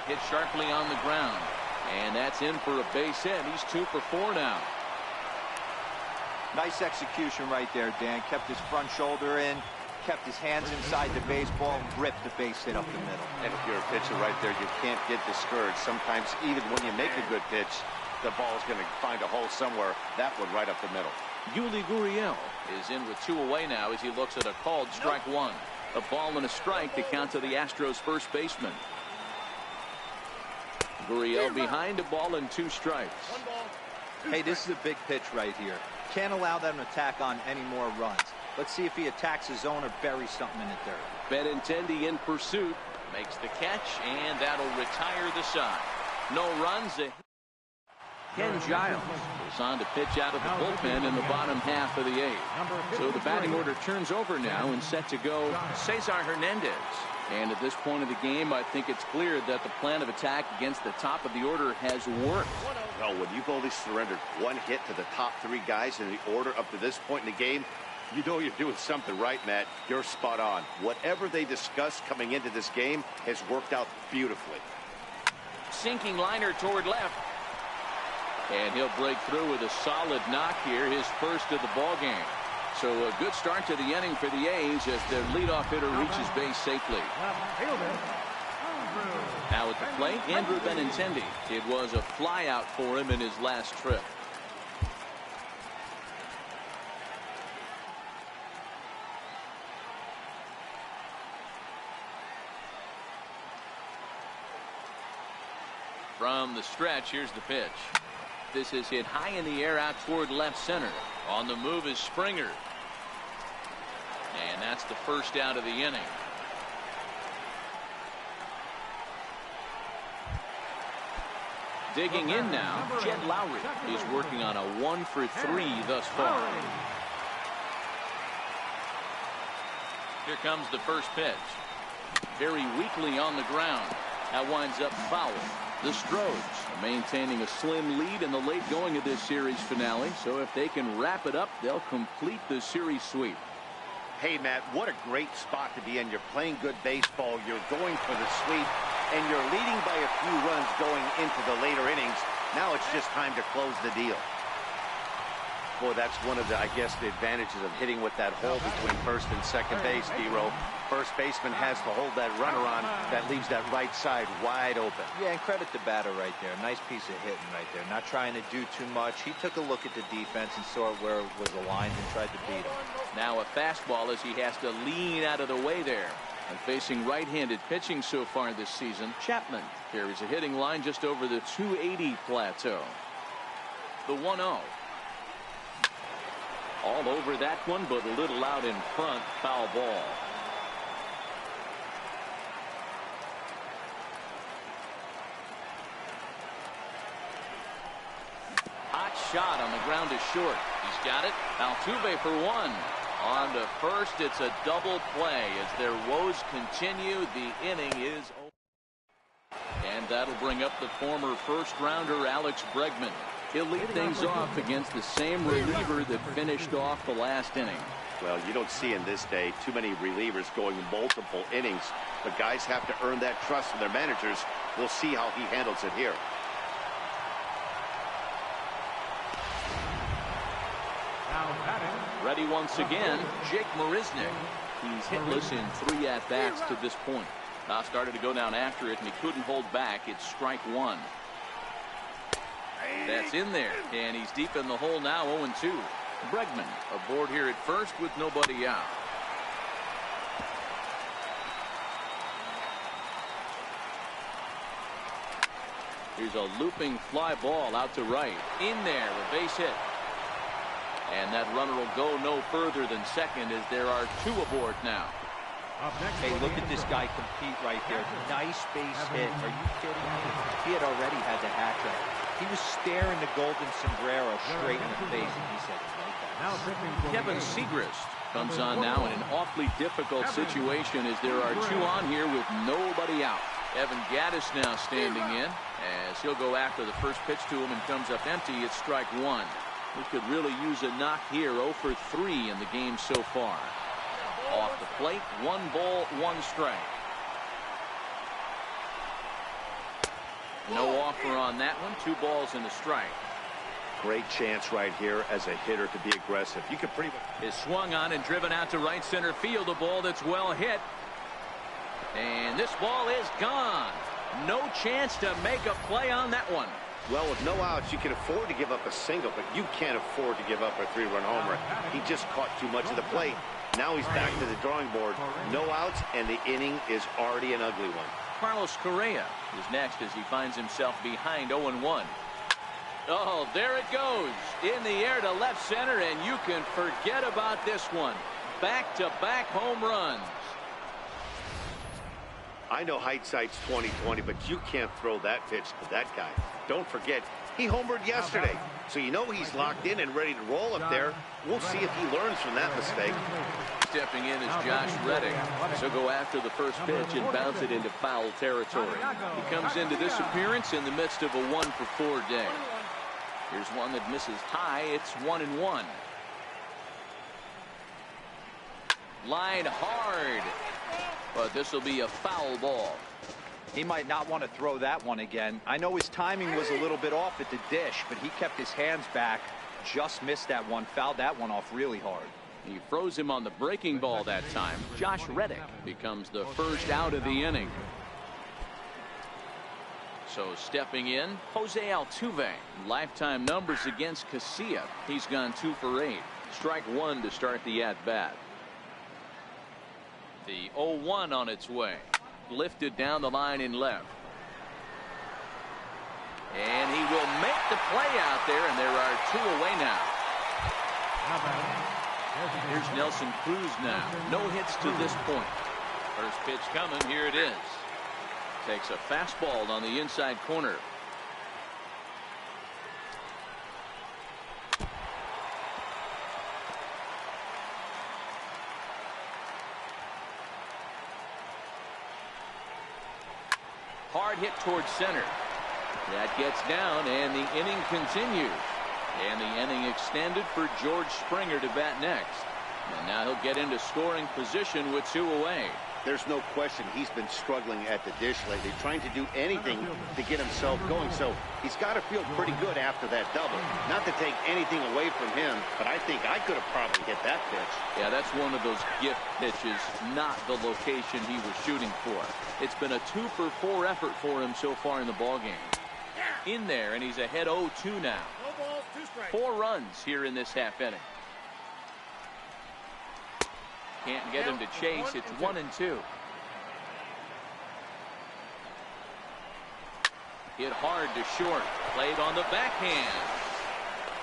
Hit sharply on the ground. And that's in for a base hit. He's 2 for 4 now. Nice execution right there, Dan. Kept his front shoulder in, kept his hands inside the baseball, and ripped the base hit up the middle. And if you're a pitcher right there, you can't get discouraged. Sometimes even when you make a good pitch, the ball is going to find a hole somewhere. That one right up the middle. Yuli Gurriel is in with 2 away now as he looks at a called strike 1. A ball and a strike to count to the Astros first baseman. Gurriel behind a ball and 2 strikes. Hey, this is a big pitch right here. Can't allow them to attack on any more runs. Let's see if he attacks his zone or buries something in the dirt. Benintendi in pursuit. Makes the catch, and that'll retire the side. No runs. Ken Giles is on to pitch out of the bullpen in the bottom half of the 8th. So the batting order turns over now and set to go Cesar Hernandez. And at this point of the game, I think it's clear that the plan of attack against the top of the order has worked. No, when you've only surrendered 1 hit to the top 3 guys in the order up to this point in the game, you know you're doing something right, Matt. You're spot on. Whatever they discussed coming into this game has worked out beautifully. Sinking liner toward left. And he'll break through with a solid knock here, his first of the ball game. So a good start to the inning for the A's as their leadoff hitter reaches base safely. Now at the plate, Andrew Benintendi. It was a fly out for him in his last trip. From the stretch, here's the pitch. This is hit high in the air out toward left center. On the move is Springer. And that's the first out of the inning. Digging in now, Jed Lowry is working on a 1 for 3 thus far. Here comes the first pitch. Very weakly on the ground. That winds up foul. The Astros are maintaining a slim lead in the late going of this series finale. So if they can wrap it up, they'll complete the series sweep. Hey, Matt, what a great spot to be in. You're playing good baseball. You're going for the sweep, and you're leading by a few runs going into the later innings. Now it's just time to close the deal. Boy, that's one of the, I guess, the advantages of hitting with that hole between first and second base, D-Row. First baseman has to hold that runner on. That leaves that right side wide open. Yeah, and credit the batter right there. Nice piece of hitting right there. Not trying to do too much. He took a look at the defense and saw where it was aligned and tried to beat him. Now a fastball as he has to lean out of the way there. And facing right-handed pitching so far this season, Chapman carries a hitting line just over the 280 plateau. The 1-0. All over that one, but a little out in front. Foul ball. Hot shot on the ground is short. He's got it. Altuve for one. On to first. It's a double play as their woes continue. The inning is over. And that'll bring up the former first-rounder Alex Bregman. He'll lead things off against the same reliever that finished off the last inning. Well, you don't see in this day too many relievers going multiple innings, but guys have to earn that trust from their managers. We'll see how he handles it here. Ready once again, Jake Marisnick. He's hitless in 3 at-bats to this point. Now started to go down after it, and he couldn't hold back. It's strike one. That's in there, and he's deep in the hole now, 0-2. Bregman aboard here at first with nobody out. Here's a looping fly ball out to right. In there, a base hit. And that runner will go no further than second as there are 2 aboard now. Hey, look at this guy compete right there. Nice base hit. Are you kidding me? He had already had the hat trick. He was staring the golden sombrero straight in the face, and he said, no thanks. Kevin Segrist comes on now in an awfully difficult situation as there are 2 on here with nobody out. Evan Gattis now standing in as he'll go after the first pitch to him and comes up empty. It's strike one. We could really use a knock here. 0 for 3 in the game so far. Off the plate, 1 ball, 1 strike. No offer on that one. 2 balls and a strike. Great chance right here as a hitter to be aggressive. You could pretty much. Is swung on and driven out to right center field. A ball that's well hit. And this ball is gone. No chance to make a play on that one. Well, with no outs, you can afford to give up a single, but you can't afford to give up a 3-run homer. He just caught too much of the plate. Now he's back to the drawing board. No outs, and the inning is already an ugly one. Carlos Correa is next as he finds himself behind 0-1. Oh, there it goes. In the air to left center, and you can forget about this one. Back-to-back home runs. I know hindsight's 20/20, but you can't throw that pitch to that guy. Don't forget, he homered yesterday, so you know he's locked in and ready to roll up there. We'll see if he learns from that mistake. Stepping in is Josh Reddick. So go after the first pitch and bounce it into foul territory. He comes into this appearance in the midst of a 1 for 4 day. Here's one that misses high. It's 1-1. Line hard. But this will be a foul ball. He might not want to throw that one again. I know his timing was a little bit off at the dish, but he kept his hands back. Just missed that one. Fouled that one off really hard. He froze him on the breaking ball that time. Josh Reddick becomes the first out of the inning. So stepping in, Jose Altuve. Lifetime numbers against Casilla. He's gone 2 for 8. Strike one to start the at-bat. The 0-1 on its way. Lifted down the line in left. And he will make the play out there, and there are 2 away now. Here's Nelson Cruz now. No hits to this point. First pitch coming. Here it is. Takes a fastball on the inside corner. Hard hit towards center. That gets down, and the inning continues. And the inning extended for George Springer to bat next. And now he'll get into scoring position with 2 away. There's no question he's been struggling at the dish lately, trying to do anything to get himself going. So he's got to feel pretty good after that double. Not to take anything away from him, but I think I could have probably hit that pitch. Yeah, that's one of those gift pitches, not the location he was shooting for. It's been a 2-for-4 effort for him so far in the ballgame. In there, and he's ahead 0-2 now. 4 runs here in this half inning. Can't get him to chase. It's 1-2. Hit hard to short. Played on the backhand.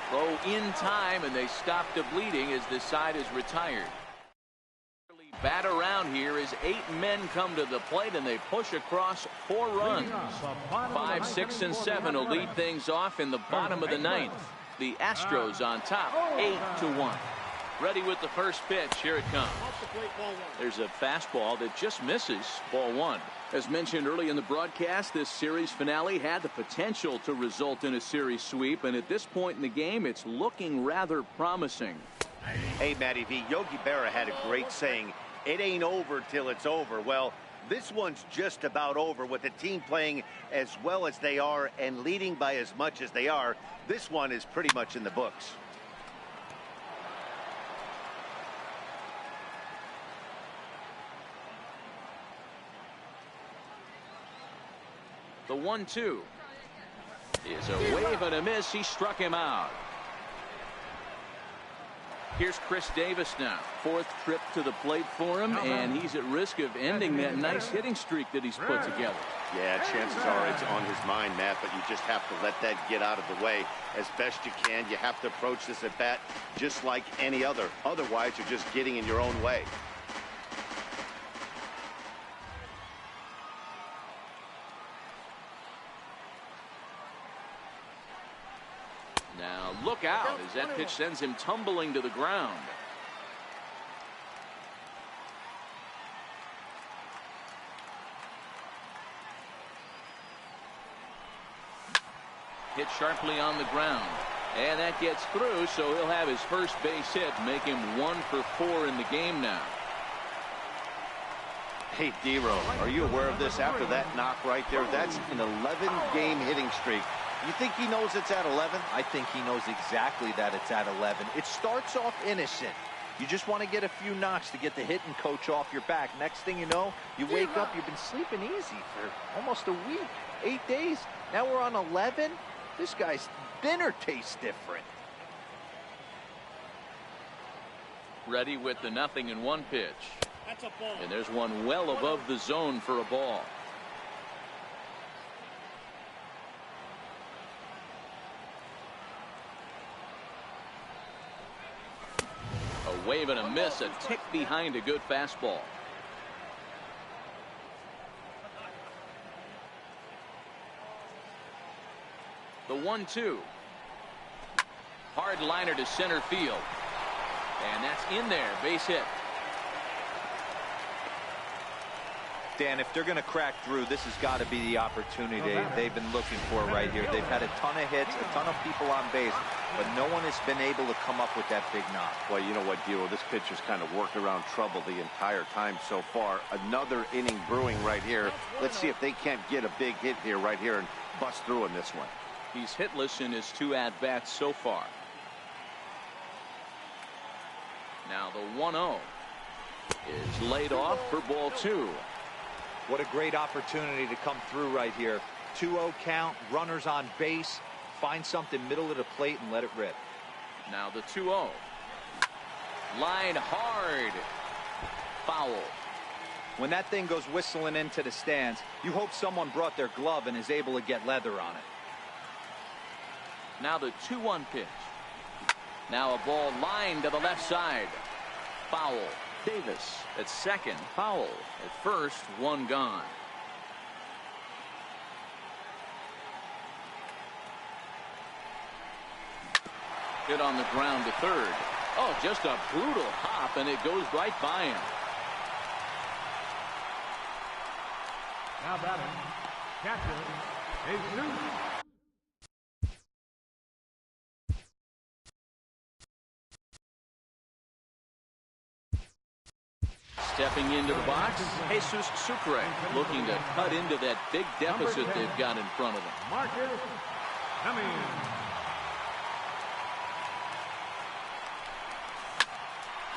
Throw in time, and they stop the bleeding as this side is retired. Bat around here as 8 men come to the plate, and they push across 4 runs. 5, 6, and 7 will lead things off in the bottom of the 9th. The Astros on top, 8-1. Ready with the first pitch. Here it comes. There's a fastball that just misses. Ball 1. As mentioned early in the broadcast, this series finale had the potential to result in a series sweep, and at this point in the game, it's looking rather promising. Hey, Matty V, Yogi Berra had a great saying, it ain't over till it's over. Well, this one's just about over with the team playing as well as they are and leading by as much as they are. This one is pretty much in the books. The 1-2 is a wave and a miss. He struck him out. Here's Chris Davis now. 4th trip to the plate for him, and he's at risk of ending that nice hitting streak that he's put together. Yeah, chances are it's on his mind, Matt, but you just have to let that get out of the way as best you can. You have to approach this at bat just like any other. Otherwise, you're just getting in your own way. Now look out as that pitch sends him tumbling to the ground. Hit sharply on the ground, and that gets through, so he'll have his first base hit, make him 1 for 4 in the game now. Hey, D-Row, are you aware of this? After that knock right there, that's an 11-game hitting streak. You think he knows it's at 11? I think he knows exactly that it's at 11. It starts off innocent. You just want to get a few knocks to get the hitting coach off your back. Next thing you know, you wake up, you've been sleeping easy for almost a week, 8 days. Now we're on 11. This guy's dinner tastes different. Ready with the 0-1 pitch. That's a ball. And there's one well above the zone for a ball. A wave and a miss, a tick behind a good fastball. The 1-2. Hard liner to center field. And that's in there. Base hit. Dan, if they're going to crack through, this has got to be the opportunity they've been looking for right here. They've had a ton of hits, a ton of people on base, but no one has been able to come up with that big knock. Well, you know what, Dilo, this pitcher's kind of worked around trouble the entire time so far. Another inning brewing right here. Let's see if they can't get a big hit here right here and bust through in this one. He's hitless in his 2 at-bats so far. Now the 1-0 is laid off for ball 2. What a great opportunity to come through right here. 2-0 count, runners on base. Find something middle of the plate and let it rip. Now the 2-0. Line hard. Foul. When that thing goes whistling into the stands, you hope someone brought their glove and is able to get leather on it. Now the 2-1 pitch. Now a ball lined to the left side. Foul. Davis at second. Foul at first. 1 gone. Hit on the ground to third. Oh, just a brutal hop, and it goes right by him. Now batting, Catcher, Jesus. Stepping into the box, Jesus Sucre, looking to cut into that big deficit they've got in front of them. Marcus Cummings.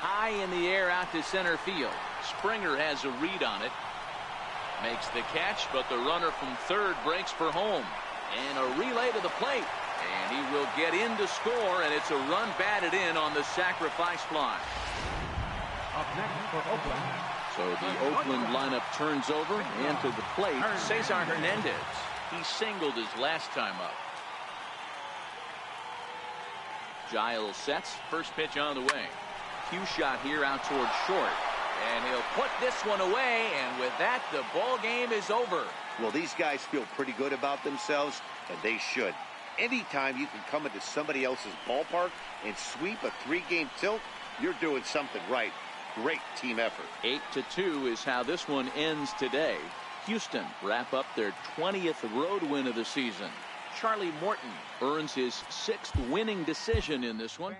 High in the air out to center field. Springer has a read on it. Makes the catch, but the runner from third breaks for home. And a relay to the plate. And he will get in to score, and it's a run batted in on the sacrifice fly. Up next for Oakland. So the Oakland lineup turns over, and to the plate, Cesar Hernandez. He singled his last time up. Giles sets. First pitch on the way. Cue shot here out towards short. And he'll put this one away, and with that, the ball game is over. Well, these guys feel pretty good about themselves, and they should. Anytime you can come into somebody else's ballpark and sweep a 3-game tilt, you're doing something right. Great team effort. 8-2 is how this one ends today. Houston wrap up their 20th road win of the season. Charlie Morton earns his 6th winning decision in this one.